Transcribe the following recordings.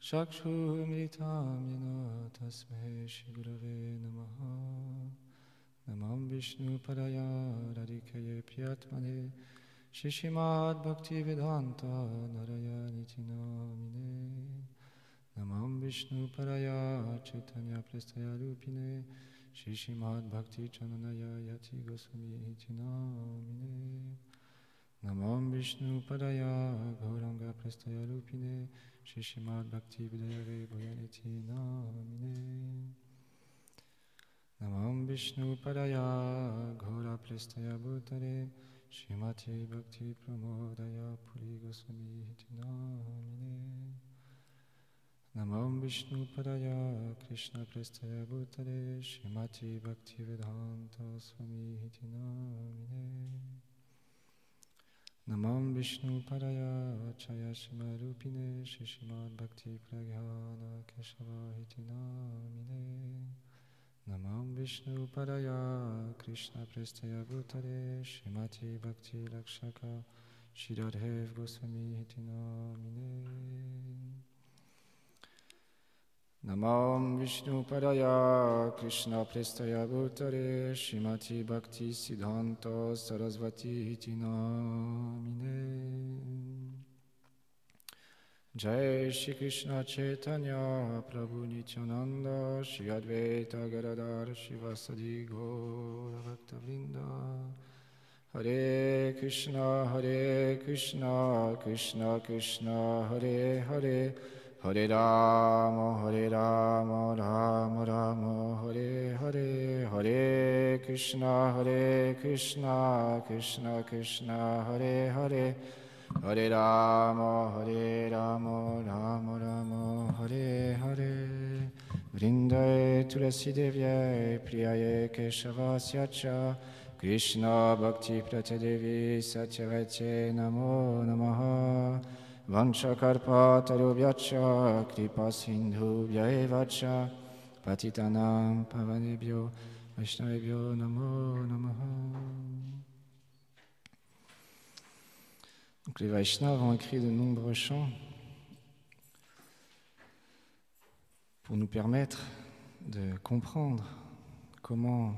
Chakshumritam yena tasmai Shri Gurave Namaha. Namam Vishnu Padaya Radhikaye Priyatmane Shishimad Bhakti Vedanta Narayani Namine. Namam Vishnu Padaya Chaitanya Prestaya Rupine Shishimad Bhakti Chananaya Yati Goswami Namine. Namam Vishnu Padaya Gauranga Prestaya Rupine Shishimad Bhakti Vidayave Bhayaniti Namine. Namam Vishnu Padaya Gaura Prestaya Bhutare Shrimati Bhakti Pramodaya Puri Goswami Namine. Namam Vishnu Padaya Krishna Prestaya Bhutare Shrimati Bhakti Vedanta Swami Namine. Namam Vishnu Padaya Chaya Shima Rupine Shishimad Bhakti Pragyana Keshava Namine. Namam Vishnu Padaya Krishna Prestaya Bhutare Shrimati Bhakti Lakshaka Shiradhev Goswami Namine. Namam Vishnu Padaya Krishna Prestaya Bhutare Shrimati Bhakti Siddhanta Sarasvati Namine. Jai Shri Krishna Chaitanya Prabhu Nityananda Shri Advaita Gadadhar Shivasadi Gaura Bhakta Vrinda. Hare Krishna Krishna Krishna Hare Hare Hare Rama Rama Rama Hare Hare. Hare Krishna Krishna Krishna Hare Hare Hare Rama Rama Rama Hare Hare. Vrindaye Tulasi Devyaye Priyaye Keshavasya Krishna Bhakti Pratadevi Satyavate Namo Namaha. Vanchakarpa Tarubhyacha Kripa Sindhu Vyaevacha Patitanam Pavanebhyo Vaishnavebhyo Namo Namaha. Donc les Vaishnavas ont écrit de nombreux chants pour nous permettre de comprendre comment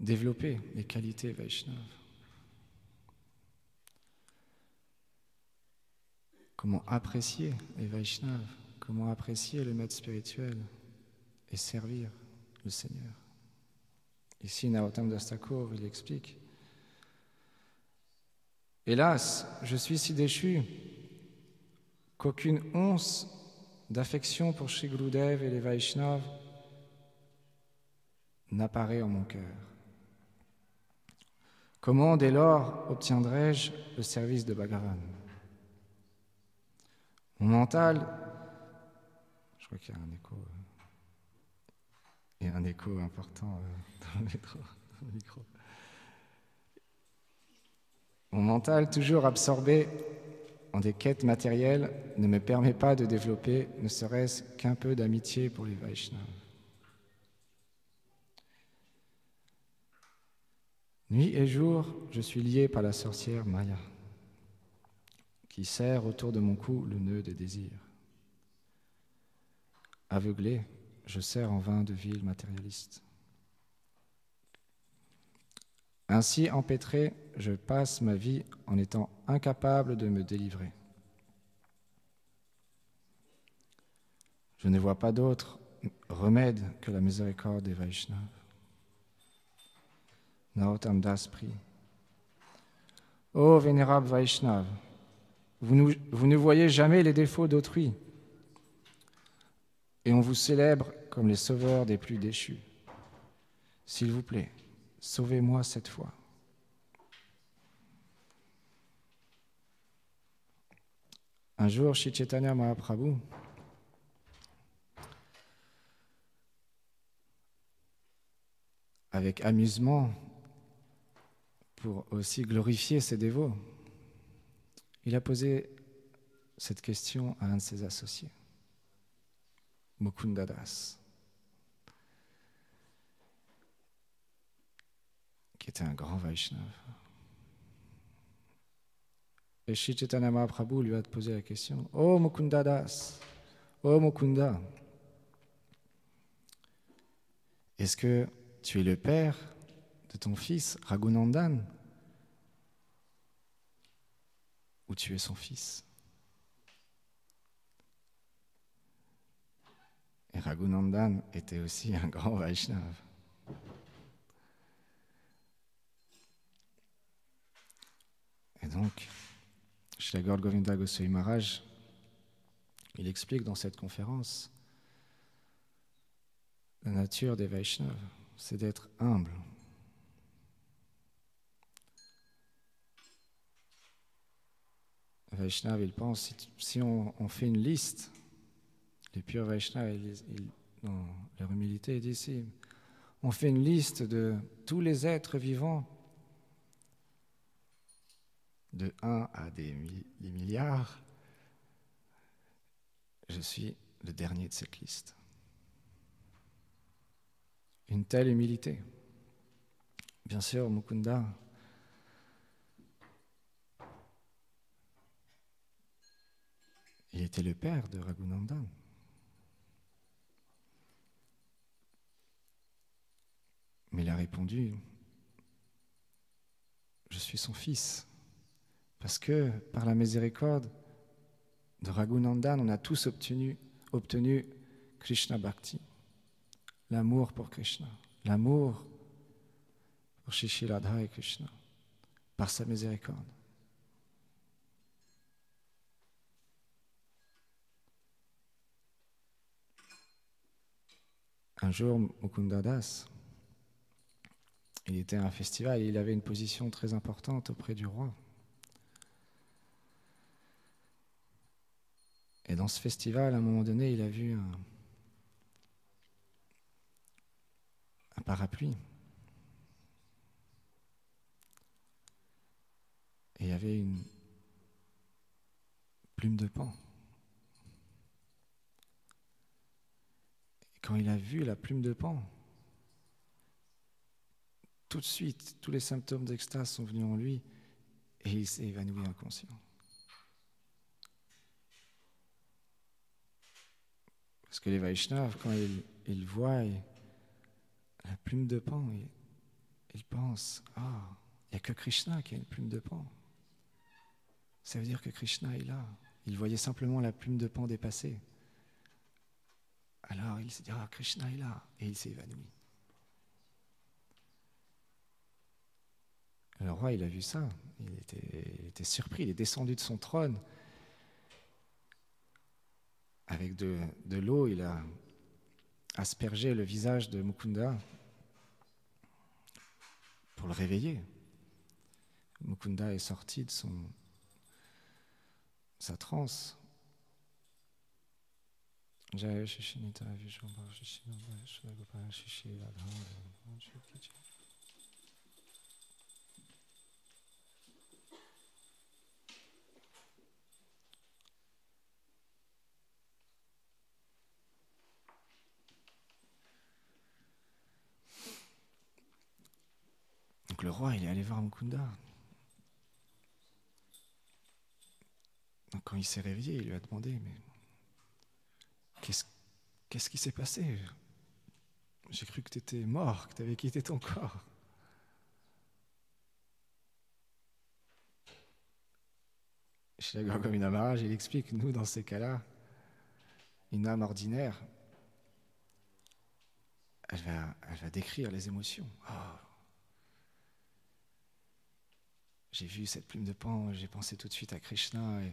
développer les qualités Vaishnavas, comment apprécier les Vaishnavas, comment apprécier le maître spirituel et servir le Seigneur. Ici, Narottam Das Thakur, il explique: hélas, je suis si déchu qu'aucune once d'affection pour Shri Gurudev et les Vaishnavas n'apparaît en mon cœur. Comment dès lors obtiendrai-je le service de Bhagavan? Mon mental, je crois qu'il y a un écho, important dans le micro. Mon mental, toujours absorbé en des quêtes matérielles, ne me permet pas de développer ne serait-ce qu'un peu d'amitié pour les Vaishnavas. Nuit et jour, je suis lié par la sorcière Maya, qui serre autour de mon cou le nœud des désirs. Aveuglé, je sers en vain de vil matérialiste. Ainsi empêtré, je passe ma vie en étant incapable de me délivrer. Je ne vois pas d'autre remède que la miséricorde des Vaishnavas. Narottam Das prie: ô vénérable Vaishnava, vous ne voyez jamais les défauts d'autrui, et on vous célèbre comme les sauveurs des plus déchus. S'il vous plaît, sauvez-moi cette fois. Un jour, Shri Chaitanya Mahaprabhu avec amusement, pour aussi glorifier ses dévots, il a posé cette question à un de ses associés, Mukunda Das, qui était un grand Vaishnava. Et Shri Chaitanya Mahaprabhu lui a posé la question, « Oh Mukunda Das, oh Mukunda, est-ce que tu es le père de ton fils Raghunandan ou tu es son fils ?» Et Raghunandan était aussi un grand Vaishnava. Et donc, Srila Gaur Govinda Goswami Maharaj, il explique dans cette conférence la nature des Vaishnavas, c'est d'être humble. Vaishnava, il pense, si on fait une liste, les purs Vaishnavas, dans leur humilité, ils disent ici, on fait une liste de tous les êtres vivants, de 1 à des milliards, je suis le dernier de cette liste. Une telle humilité. Bien sûr, Mukunda, il était le père de Raghunandan. Mais il a répondu, je suis son fils. Parce que par la miséricorde de Raghunandan, on a tous obtenu Krishna Bhakti, l'amour pour Krishna, l'amour pour Shri Radha et Krishna, par sa miséricorde. Un jour, Mukunda Das, il était à un festival et il avait une position très importante auprès du roi. Et dans ce festival, à un moment donné, il a vu un parapluie. Et il y avait une plume de pan. Et quand il a vu la plume de pan, tout de suite, tous les symptômes d'extase sont venus en lui et il s'est évanoui inconscient. Parce que les Vaishnavas, quand ils voient la plume de pan, ils pensent « Ah, il n'y a que Krishna qui a une plume de pan. » Ça veut dire que Krishna est là. Il voyait simplement la plume de pan dépasser. Alors il s'est dit « Ah, Krishna est là » et il s'est évanoui. Le roi, il a vu ça. Il était surpris. Il est descendu de son trône. Avec de l'eau, il a aspergé le visage de Mukunda pour le réveiller. Mukunda est sorti de sa transe. Donc le roi, il est allé voir Mukunda. Donc quand il s'est réveillé, il lui a demandé, mais qu'est-ce qui s'est passé? J'ai cru que tu étais mort, que tu avais quitté ton corps. Chez la Govinda Maharaj, il explique, nous, dans ces cas-là, une âme ordinaire, elle va décrire les émotions. Oh, j'ai vu cette plume de pan, j'ai pensé tout de suite à Krishna, et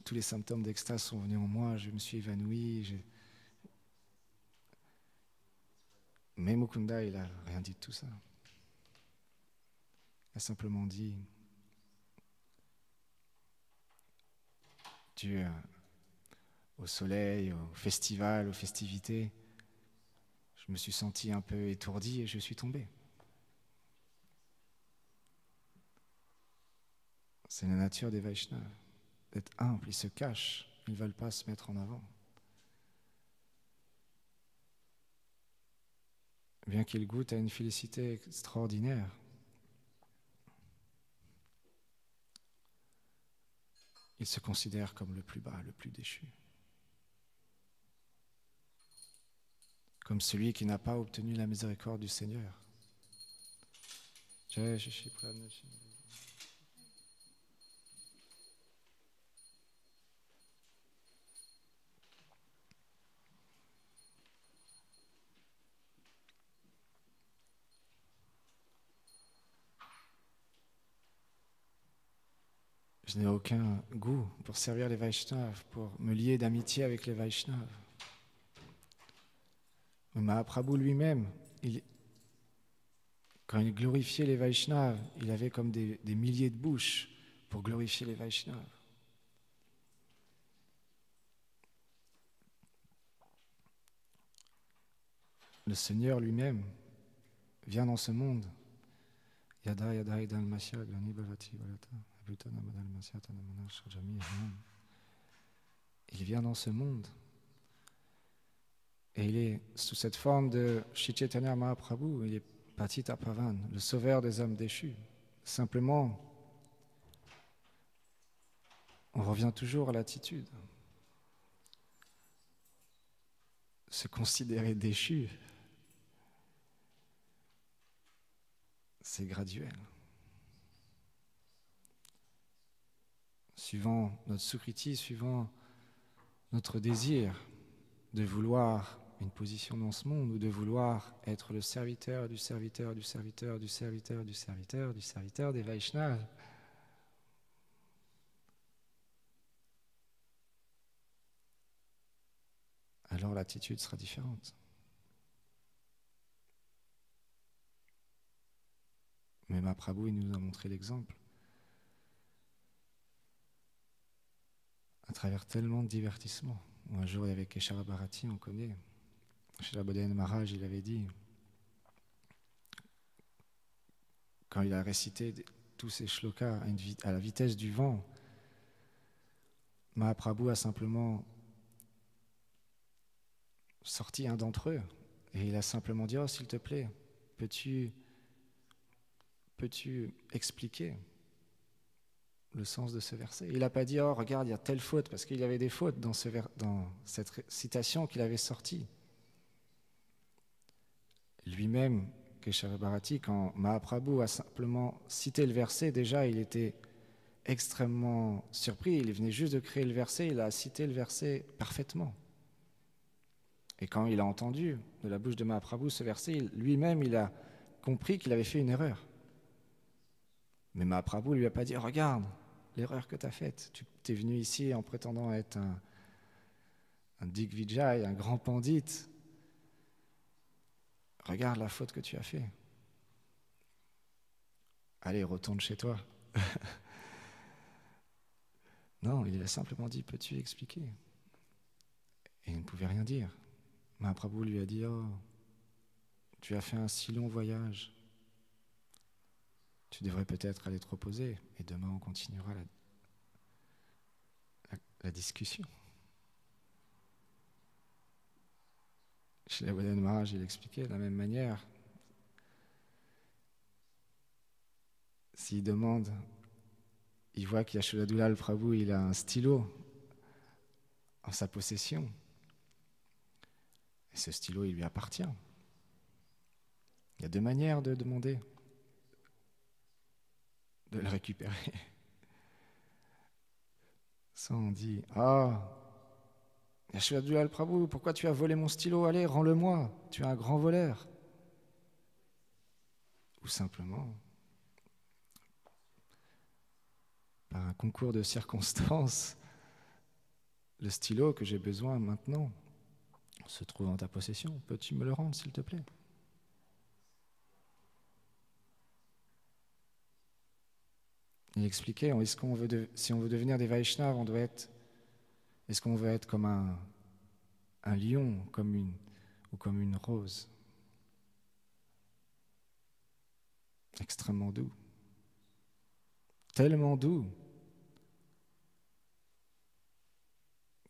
tous les symptômes d'extase sont venus en moi, je me suis évanoui. Mais Mukunda, il n'a rien dit de tout ça. Il a simplement dit, Dieu, au soleil, au festival, aux festivités, je me suis senti un peu étourdi et je suis tombé. C'est la nature des Vaishnavas, d'être humbles, ils se cachent, ils ne veulent pas se mettre en avant. Bien qu'ils goûtent à une félicité extraordinaire, il se considère comme le plus bas, le plus déchu. Comme celui qui n'a pas obtenu la miséricorde du Seigneur. Je n'ai aucun goût pour servir les Vaishnavas, pour me lier d'amitié avec les Vaishnavas. Mais Mahaprabhu lui-même, quand il glorifiait les Vaishnavas, il avait comme des milliers de bouches pour glorifier les Vaishnavas. Le Seigneur lui-même vient dans ce monde. Yada yada idal masya glani bhavati valata abhutana madal masya tanamana shajami ham. Il vient dans ce monde et il est sous cette forme de Shri Chaitanya Mahaprabhu, il est Patita Pavan, le sauveur des âmes déchues. Simplement, on revient toujours à l'attitude. Se considérer déchu, c'est graduel. Suivant notre sukriti, suivant notre désir de vouloir une position dans ce monde ou de vouloir être le serviteur du serviteur du serviteur du serviteur du serviteur du serviteur des Vaishnavas. Alors l'attitude sera différente. Mais Mahaprabhu, il nous a montré l'exemple. À travers tellement de divertissements. Un jour, il y avait Keshara Bharati, on connaît. Srila Bodhayana Maharaj, il avait dit, quand il a récité tous ces shlokas à la vitesse du vent, Mahaprabhu a simplement sorti un d'entre eux et il a simplement dit « Oh, s'il te plaît, peux-tu expliquer le sens de ce verset ?» Il n'a pas dit « Oh, regarde, il y a telle faute », parce qu'il y avait des fautes dans cette citation qu'il avait sortie. Lui-même, Keshava Bharati, quand Mahaprabhu a simplement cité le verset, déjà il était extrêmement surpris. Il venait juste de créer le verset, il a cité le verset parfaitement. Et quand il a entendu de la bouche de Mahaprabhu ce verset, lui-même il a compris qu'il avait fait une erreur. Mais Mahaprabhu ne lui a pas dit « Regarde l'erreur que tu as faite. Tu es venu ici en prétendant être un Digvijay, un grand pandit. Regarde la faute que tu as faite. Allez, retourne chez toi. » Non, il a simplement dit « Peux-tu expliquer ?» Et il ne pouvait rien dire. Mahaprabhu lui a dit « Oh, tu as fait un si long voyage. Tu devrais peut-être aller te reposer et demain on continuera la discussion. » Srila Bodhayana Maharaj, il expliquait de la même manière. S'il demande, il voit qu'il y a Srila Dulal Prabhu, il a un stylo en sa possession. Et ce stylo, il lui appartient. Il y a deux manières de demander de le récupérer. Soit on dit « Ah, Srila Dulal Prabhu, pourquoi tu as volé mon stylo? Allez, rends-le-moi, tu es un grand voleur. » Ou simplement, par un concours de circonstances, le stylo que j'ai besoin maintenant se trouve en ta possession. Peux-tu me le rendre, s'il te plaît? Il expliquait, si on veut devenir des Vaishnavas, est-ce qu'on veut être comme un lion ou comme une rose? Extrêmement doux. Tellement doux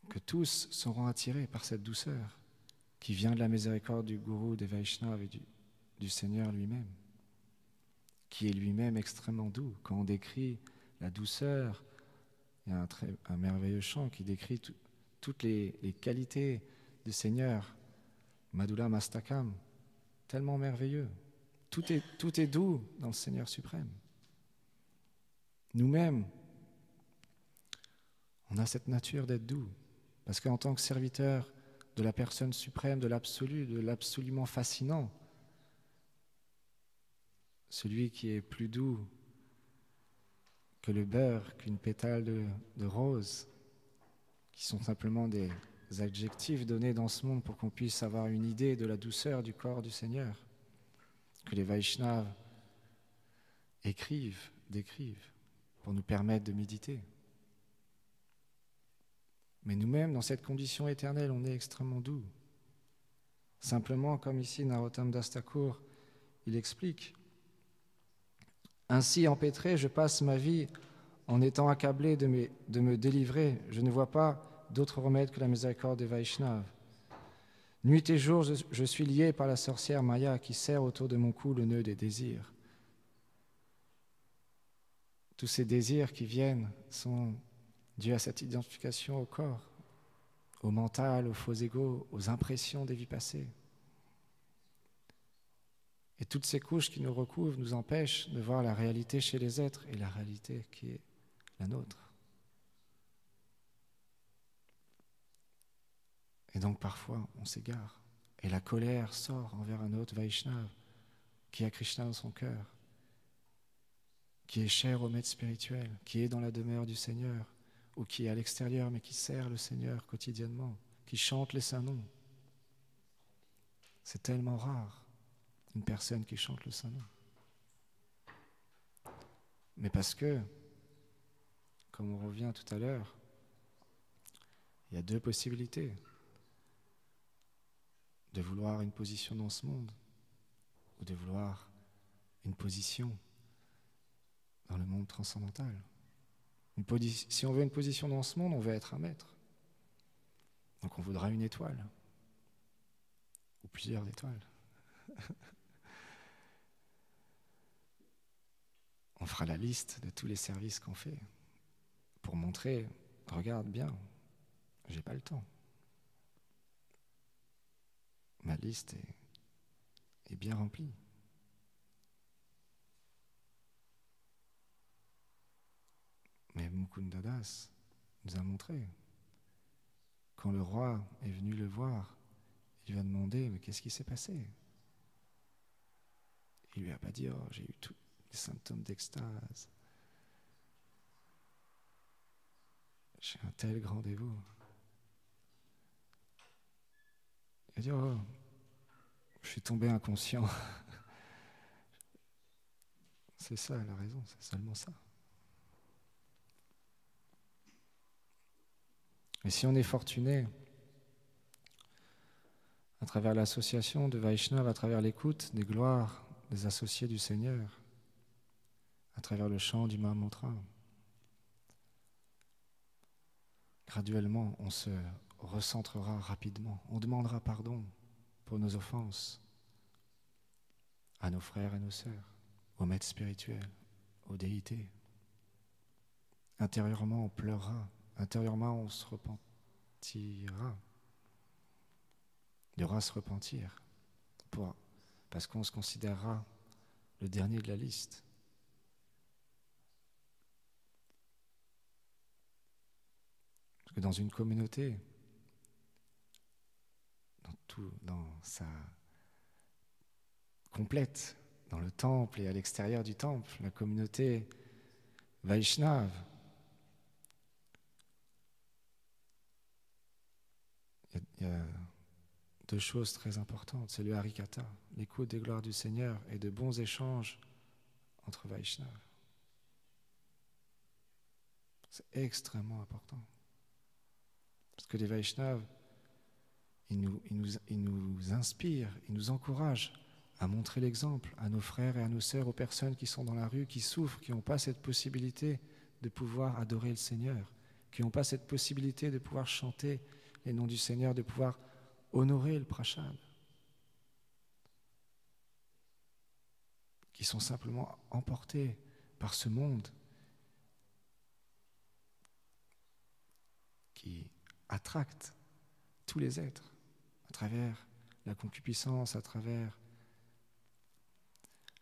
que tous seront attirés par cette douceur qui vient de la miséricorde du Gourou, des Vaishnavas et du Seigneur lui-même, qui est lui-même extrêmement doux. Quand on décrit la douceur Il y a un merveilleux chant qui décrit toutes les qualités du Seigneur, Madhula Mastakam, tellement merveilleux. Tout est doux dans le Seigneur suprême. Nous-mêmes, on a cette nature d'être doux, parce qu'en tant que serviteur de la personne suprême, de l'absolu, de l'absolument fascinant, celui qui est plus doux que le beurre, qu'une pétale de rose, qui sont simplement des adjectifs donnés dans ce monde pour qu'on puisse avoir une idée de la douceur du corps du Seigneur, que les Vaishnavas décrivent, pour nous permettre de méditer. Mais nous-mêmes, dans cette condition éternelle, on est extrêmement doux. Simplement, comme ici Narottam Das Thakur, il explique, ainsi empêtré, je passe ma vie en étant accablé de me délivrer. Je ne vois pas d'autre remède que la miséricorde des Vaishnavas. Nuit et jour, je suis lié par la sorcière Maya qui serre autour de mon cou le nœud des désirs. Tous ces désirs qui viennent sont dus à cette identification au corps, au mental, aux faux égos, aux impressions des vies passées. Et toutes ces couches qui nous recouvrent nous empêchent de voir la réalité chez les êtres et la réalité qui est la nôtre. Et donc parfois on s'égare et la colère sort envers un autre Vaishnava qui a Krishna dans son cœur, qui est cher au maître spirituel, qui est dans la demeure du Seigneur ou qui est à l'extérieur mais qui sert le Seigneur quotidiennement, qui chante les saints noms. C'est tellement rare une personne qui chante le Saint-Nom. Mais parce que, comme on revient tout à l'heure, il y a deux possibilités. De vouloir une position dans ce monde ou de vouloir une position dans le monde transcendantal. Si on veut une position dans ce monde, on veut être un maître. Donc on voudra une étoile ou plusieurs étoiles. On fera la liste de tous les services qu'on fait pour montrer, regarde bien, j'ai pas le temps. Ma liste est bien remplie. Mais Mukunda Das nous a montré, quand le roi est venu le voir, il lui a demandé, mais qu'est-ce qui s'est passé? Il lui a pas dit, oh, j'ai eu tous les symptômes d'extase. J'ai un tel grand dévot. Il a dit, oh, je suis tombé inconscient. C'est ça la raison, c'est seulement ça. Et si on est fortuné, à travers l'association de Vaishnava, à travers l'écoute des gloires des associés du Seigneur, à travers le chant du Mahamantra, graduellement, on se recentrera rapidement. On demandera pardon pour nos offenses à nos frères et nos sœurs, aux maîtres spirituels, aux déités. Intérieurement, on pleurera. Intérieurement, on se repentira. Il y aura à se repentir parce qu'on se considérera le dernier de la liste. Parce que dans une communauté, dans sa complète, dans le temple et à l'extérieur du temple, la communauté Vaishnava, il y a deux choses très importantes. C'est le Harikatha, l'écoute des gloires du Seigneur et de bons échanges entre Vaishnavas. C'est extrêmement important. Parce que les Vaishnavas, ils nous inspirent, ils nous encouragent à montrer l'exemple à nos frères et à nos sœurs, aux personnes qui sont dans la rue, qui souffrent, qui n'ont pas cette possibilité de pouvoir adorer le Seigneur, qui n'ont pas cette possibilité de pouvoir chanter les noms du Seigneur, de pouvoir honorer le prashad, qui sont simplement emportés par ce monde qui attracte tous les êtres à travers la concupiscence, à travers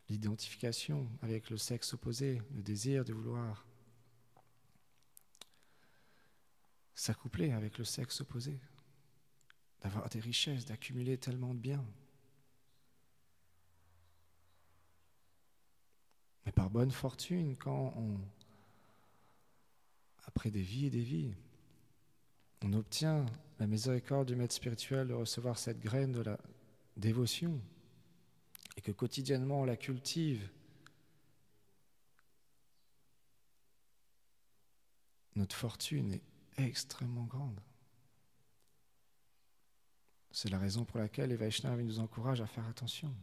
l'identification avec le sexe opposé, le désir de vouloir s'accoupler avec le sexe opposé, d'avoir des richesses, d'accumuler tellement de biens. Mais par bonne fortune, après des vies et des vies, on obtient la miséricorde du maître spirituel de recevoir cette graine de la dévotion et que quotidiennement on la cultive, notre fortune est extrêmement grande. C'est la raison pour laquelle les Vaishnavas nous encouragent à faire attention,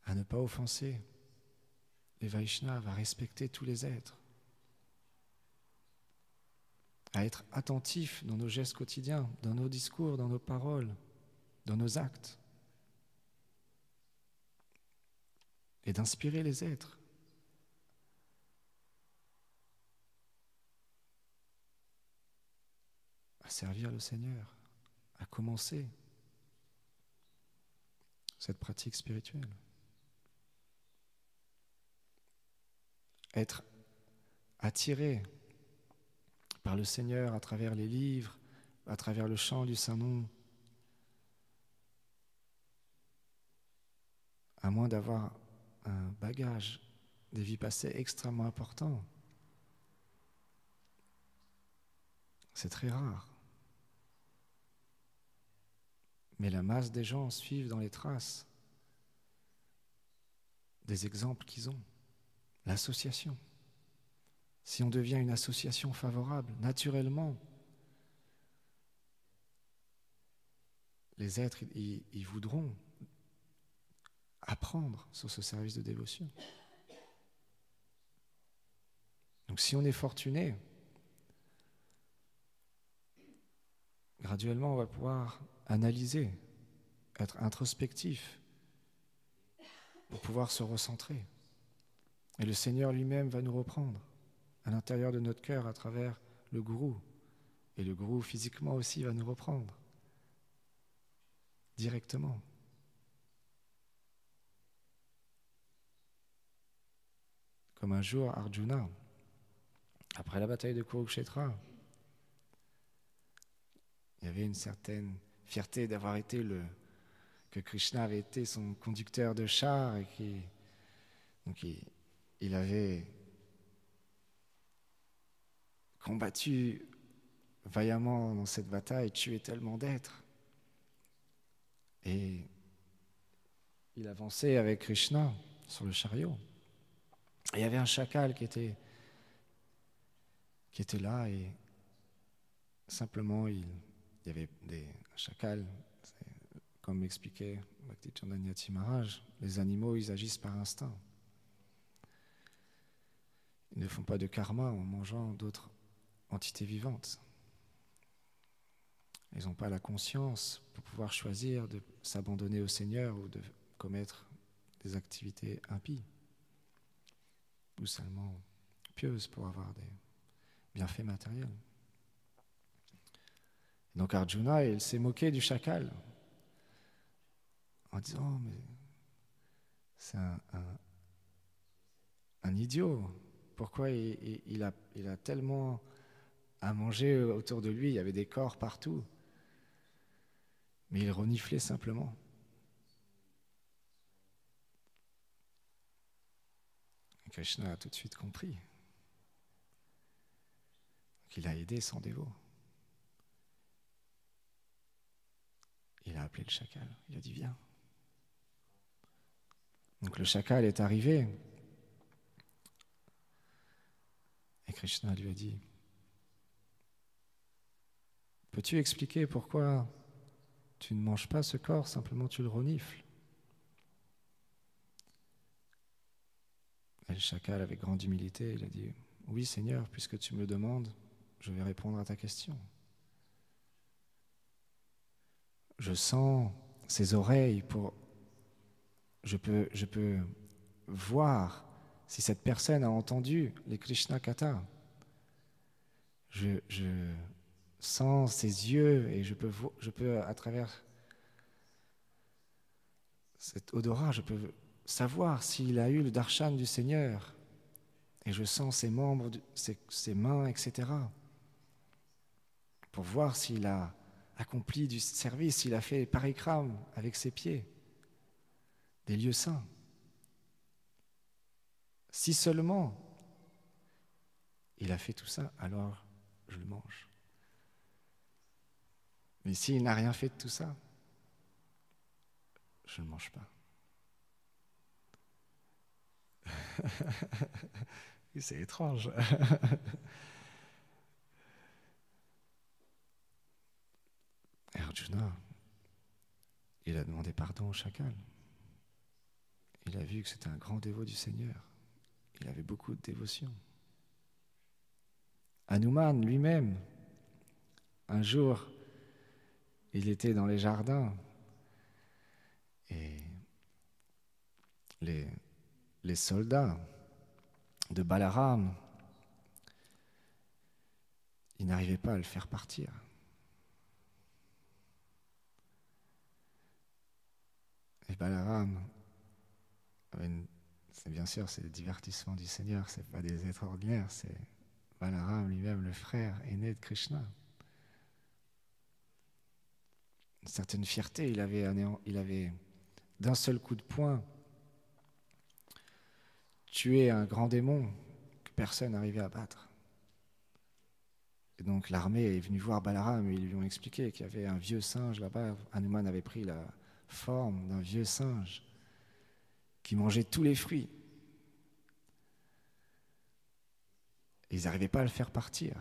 à ne pas offenser les Vaishnavas, à respecter tous les êtres, à être attentifs dans nos gestes quotidiens, dans nos discours, dans nos paroles, dans nos actes, et d'inspirer les êtres à servir le Seigneur, à commencer cette pratique spirituelle. Être attiré par le Seigneur à travers les livres, à travers le chant du Saint-Nom, à moins d'avoir un bagage des vies passées extrêmement important. C'est très rare. Mais la masse des gens suivent dans les traces des exemples qu'ils ont. L'association. Si on devient une association favorable, naturellement, les êtres, ils voudront apprendre sur ce service de dévotion. Donc si on est fortuné, graduellement on va pouvoir analyser, être introspectif, pour pouvoir se recentrer. Et le Seigneur lui-même va nous reprendre à l'intérieur de notre cœur à travers le gourou. Et le gourou physiquement aussi va nous reprendre directement. Comme un jour Arjuna, après la bataille de Kurukshetra, il y avait une certaine fierté d'avoir été que Krishna avait été son conducteur de char et il avait combattu vaillamment dans cette bataille, tué tellement d'êtres. Et il avançait avec Krishna sur le chariot. Et il y avait un chacal qui était là et simplement il y avait un chacal, comme l'expliquait Bhakti Chandanyati Maharaj, les animaux ils agissent par instinct. Ils ne font pas de karma en mangeant d'autres entités vivantes. Ils n'ont pas la conscience pour pouvoir choisir de s'abandonner au Seigneur ou de commettre des activités impies ou seulement pieuses pour avoir des bienfaits matériels. Donc Arjuna, il s'est moqué du chacal en disant « mais c'est un idiot, pourquoi il a tellement à manger autour de lui, il y avait des corps partout, mais il reniflait simplement. » Et Krishna a tout de suite compris. Donc il a aidé son dévot. Il a appelé le chacal, il a dit « viens ». Donc le chacal est arrivé et Krishna lui a dit « peux-tu expliquer pourquoi tu ne manges pas ce corps, simplement tu le renifles ?» Et le chacal, avec grande humilité, il a dit « oui Seigneur, puisque tu me le demandes, je vais répondre à ta question. Je sens ses oreilles je peux voir si cette personne a entendu les Krishna Katha. je sens ses yeux et je peux à travers cet odorat, je peux savoir s'il a eu le darshan du Seigneur. Et je sens ses membres, ses mains, etc. Pour voir s'il a accompli du service, s'il a fait parikram avec ses pieds, des lieux saints. Si seulement il a fait tout ça, alors je le mange. Mais s'il n'a rien fait de tout ça, je ne le mange pas. C'est étrange. Et Arjuna, il a demandé pardon au chacal. Il a vu que c'était un grand dévot du Seigneur. Il avait beaucoup de dévotion. Hanuman lui-même, un jour, il était dans les jardins et les soldats de Balaram, ils n'arrivaient pas à le faire partir. Et Balaram, c'est bien sûr, c'est le divertissement du Seigneur, c'est pas des êtres ordinaires, c'est Balaram lui-même, le frère aîné de Krishna. Une certaine fierté, il avait d'un seul coup de poing tué un grand démon que personne n'arrivait à battre. Et donc l'armée est venue voir Balaram et ils lui ont expliqué qu'il y avait un vieux singe là-bas. Hanuman avait pris la forme d'un vieux singe qui mangeait tous les fruits. Et ils n'arrivaient pas à le faire partir.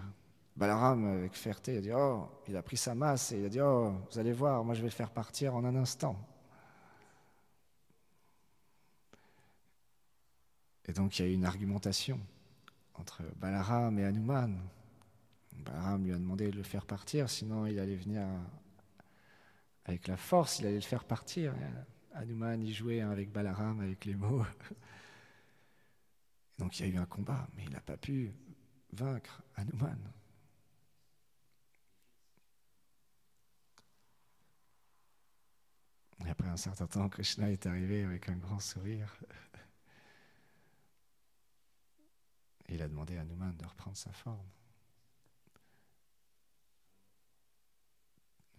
Balaram, avec fierté, a dit « Oh, il a pris sa masse et il a dit « Oh, vous allez voir, moi je vais le faire partir en un instant. » Et donc il y a eu une argumentation entre Balaram et Hanuman. Balaram lui a demandé de le faire partir, sinon il allait venir avec la force, il allait le faire partir. Hanuman y jouait avec Balaram, avec les mots. Donc il y a eu un combat, mais il n'a pas pu vaincre Hanuman. Et après un certain temps, Krishna est arrivé avec un grand sourire. Et il a demandé à Hanuman de reprendre sa forme.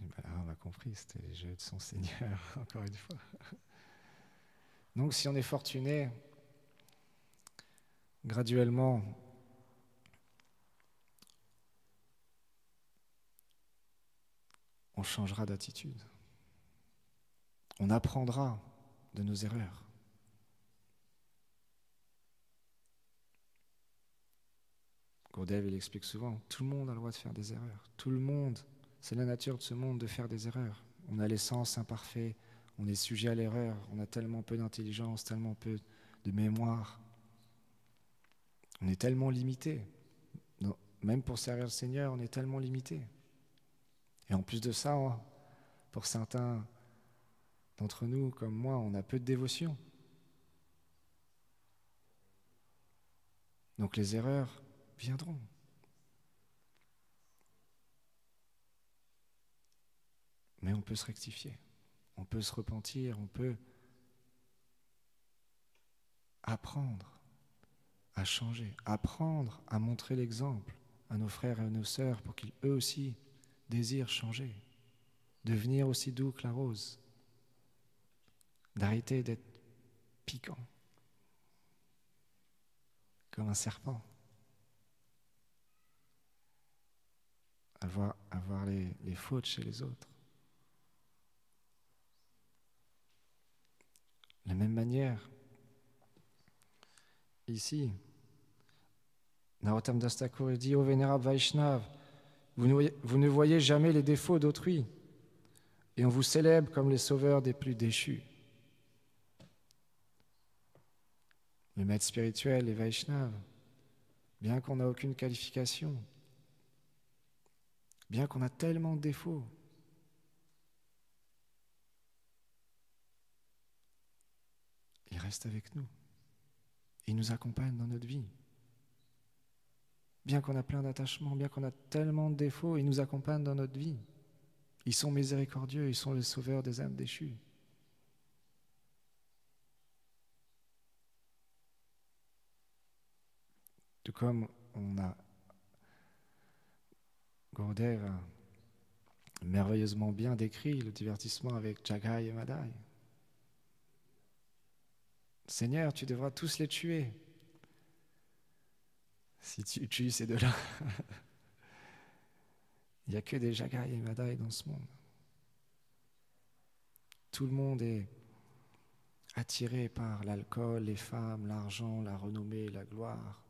Et Balaram a compris, c'était les jeux de son Seigneur, encore une fois. Donc si on est fortuné, graduellement, on changera d'attitude. On apprendra de nos erreurs. Gurudev, il explique souvent, tout le monde a le droit de faire des erreurs. Tout le monde, c'est la nature de ce monde de faire des erreurs. On a l'essence imparfaite, on est sujet à l'erreur, on a tellement peu d'intelligence, tellement peu de mémoire. On est tellement limité. Même pour servir le Seigneur, on est tellement limité. Et en plus de ça, pour certains d'entre nous, comme moi, on a peu de dévotion. Donc les erreurs viendront. Mais on peut se rectifier, on peut se repentir, on peut apprendre à changer, apprendre à montrer l'exemple à nos frères et à nos sœurs pour qu'ils eux aussi désirent changer, devenir aussi doux que la rose, d'arrêter d'être piquant comme un serpent, à voir les fautes chez les autres. De la même manière, ici, Narottam Das Thakur dit « Ô vénérable Vaishnav, vous ne voyez jamais les défauts d'autrui, et on vous célèbre comme les sauveurs des plus déchus. » Le maître spirituel, les Vaishnavas, bien qu'on n'a aucune qualification, bien qu'on a tellement de défauts, il reste avec nous. Il nous accompagne dans notre vie. Bien qu'on a plein d'attachements, bien qu'on a tellement de défauts, ils nous accompagnent dans notre vie. Ils sont miséricordieux, ils sont les sauveurs des âmes déchues. Tout comme on a Gurudev a merveilleusement bien décrit le divertissement avec Jagai et Madai. Seigneur, tu devras tous les tuer. Si tu tues ces deux-là, il n'y a que des Jagai et Madai dans ce monde. Tout le monde est attiré par l'alcool, les femmes, l'argent, la renommée, la gloire.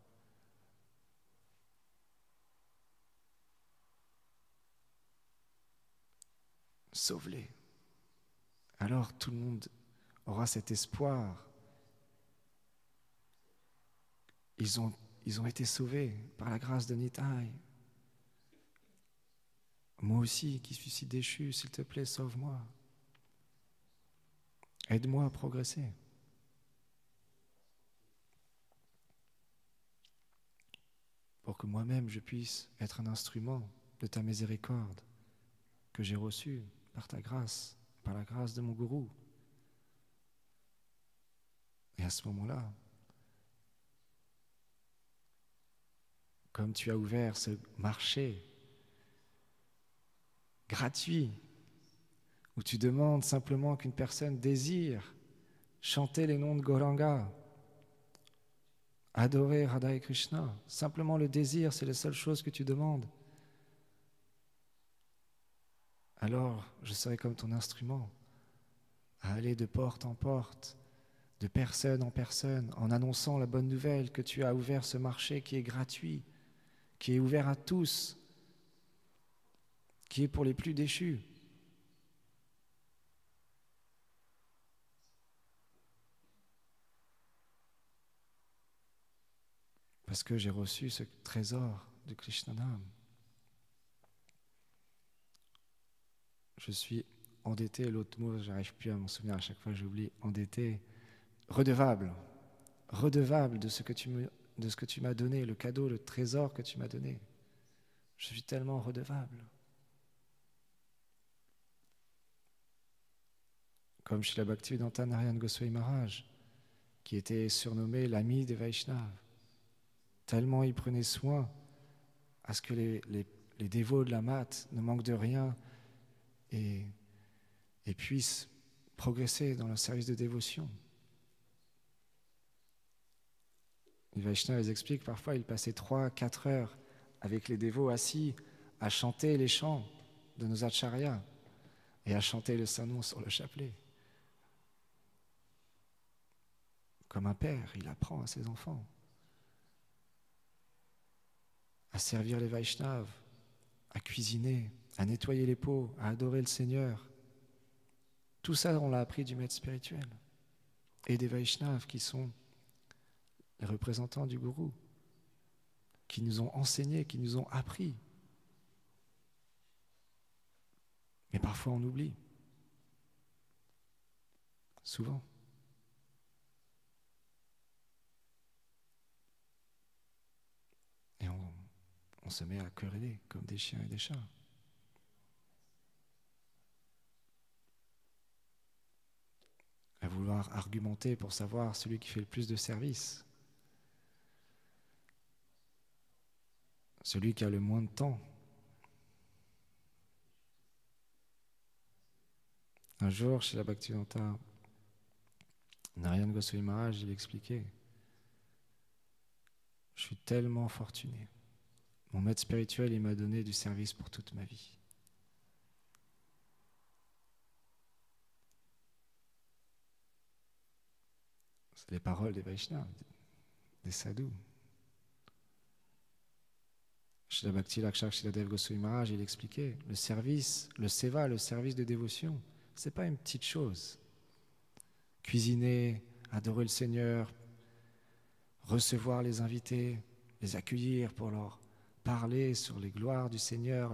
Sauve-les. Alors tout le monde aura cet espoir. Ils ont été sauvés par la grâce de Nitai. Moi aussi, qui suis si déchu, s'il te plaît, sauve-moi. Aide-moi à progresser. Pour que moi-même je puisse être un instrument de ta miséricorde que j'ai reçu par ta grâce, par la grâce de mon gourou. Et à ce moment-là, comme tu as ouvert ce marché gratuit, où tu demandes simplement qu'une personne désire chanter les noms de Gauranga, adorer Radha et Krishna, simplement le désir, c'est la seule chose que tu demandes. Alors, je serai comme ton instrument, à aller de porte en porte, de personne en personne, en annonçant la bonne nouvelle que tu as ouvert ce marché qui est gratuit, qui est ouvert à tous, qui est pour les plus déchus. Parce que j'ai reçu ce trésor de Krishnanam. Je suis endetté, l'autre mot, j'arrive plus à m'en souvenir, à chaque fois j'oublie, endetté, redevable de ce que tu m'as donné, le cadeau, le trésor que tu m'as donné. Je suis tellement redevable. Comme Srila Bhaktivedanta Narayana Goswami Maharaj, qui était surnommé l'ami des Vaishnavas. Tellement il prenait soin à ce que les dévots de la mat ne manquent de rien et puissent progresser dans le service de dévotion. Les Vaishnavas ils expliquent parfois ils passaient 3-4 heures avec les dévots assis à chanter les chants de nos acharyas et à chanter le sanon sur le chapelet. Comme un père, il apprend à ses enfants à servir les Vaishnavas, à cuisiner, à nettoyer les pots, à adorer le Seigneur. Tout ça, on l'a appris du maître spirituel et des Vaishnavas qui sont les représentants du gourou, qui nous ont enseigné, qui nous ont appris. Mais parfois on oublie. Souvent. Et on se met à quereller comme des chiens et des chats. À vouloir argumenter pour savoir celui qui fait le plus de service. Celui qui a le moins de temps. Un jour, chez la Bhaktivedanta Narayana Goswami Maharaj, il expliquait: je suis tellement fortuné. Mon maître spirituel, il m'a donné du service pour toute ma vie. C'est les paroles des Vaishnavas, des sadhus. Chez la Bhakti Lakshak Shiladev Goswami Maharaj, il expliquait: le service, le seva, le service de dévotion, c'est pas une petite chose. Cuisiner, adorer le Seigneur, recevoir les invités, les accueillir pour leur parler sur les gloires du Seigneur,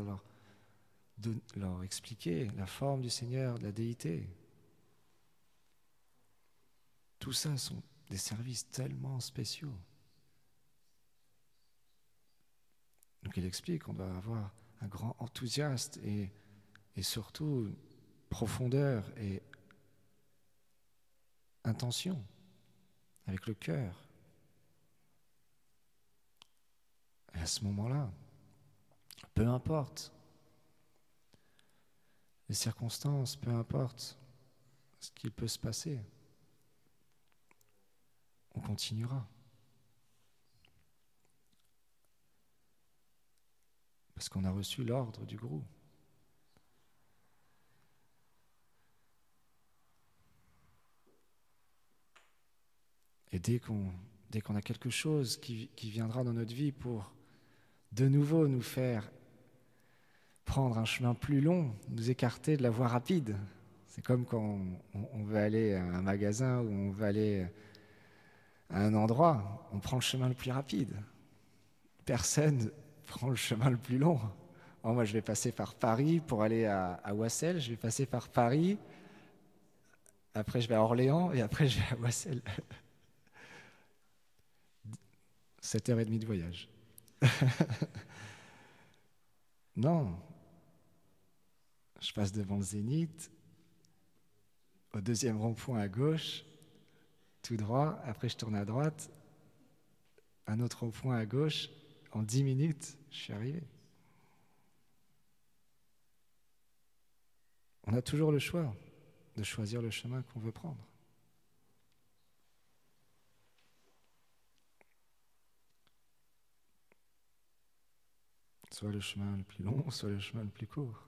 leur expliquer la forme du Seigneur, de la déité. Tout ça sont des services tellement spéciaux. Donc il explique qu'on doit avoir un grand enthousiasme et surtout profondeur et intention avec le cœur. Et à ce moment-là, peu importe les circonstances, peu importe ce qu'il peut se passer, on continuera. Parce qu'on a reçu l'ordre du Gourou. Et dès qu'on a quelque chose qui viendra dans notre vie pour de nouveau nous faire prendre un chemin plus long, nous écarter de la voie rapide. C'est comme quand on veut aller à un magasin ou on veut aller à un endroit, on prend le chemin le plus rapide. Personne prend le chemin le plus long. Alors moi, je vais passer par Paris pour aller à Wassel, je vais passer par Paris, après je vais à Orléans et après je vais à Wassel. 7h30 de voyage. Non, je passe devant le Zénith, au deuxième rond-point à gauche, tout droit, après je tourne à droite, un autre rond-point à gauche, en 10 minutes, je suis arrivé. On a toujours le choix de choisir le chemin qu'on veut prendre. Soit le chemin le plus long, soit le chemin le plus court.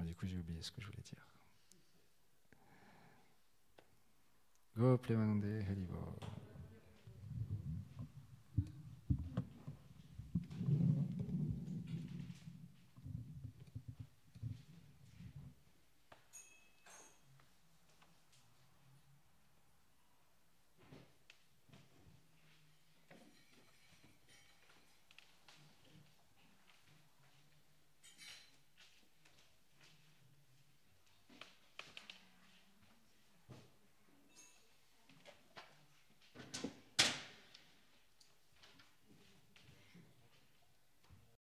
Du coup, j'ai oublié ce que je voulais dire. Go Premanande Haribo.